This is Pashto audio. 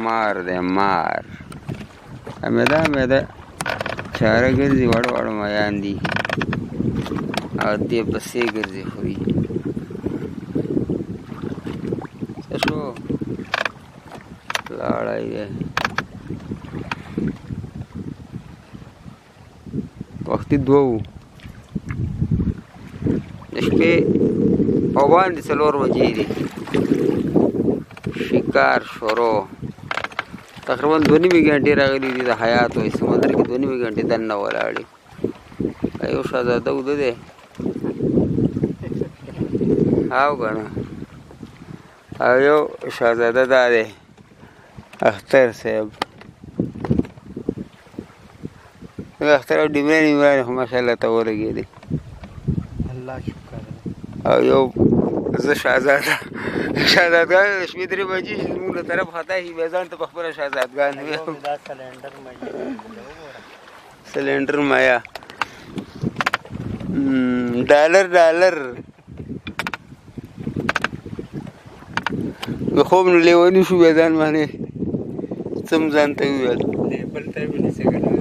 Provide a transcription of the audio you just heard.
مار دی مار امیده چاره ګرځي وړ میان دي او دې پسې ګرځي خوري څه شو لاړی دی وختي دوه وو د شپې په باندې 4 بجې دي شکار شروع تقریبا 2.5 घंटे راغلي دي د حیات وې سمندر کې 2.5 घंटे دننه ولاړې یو شهزاده وده دی او ګڼه او یو شهزاده دا دی اختر صاحب اختر او ډیمران خو ماشاءالله ته ورګېدې الله شکر او یو زه شهزادګان شپې 3 بجې چې زموږ له طرف خطا شي بیا ځان ته په خپله شهزادګان سلنډر مایا ډالر د خوب نه لیوني شو بیا ځان باندې څه م ځان ته وویل لیبل ته یې ونیسه که نه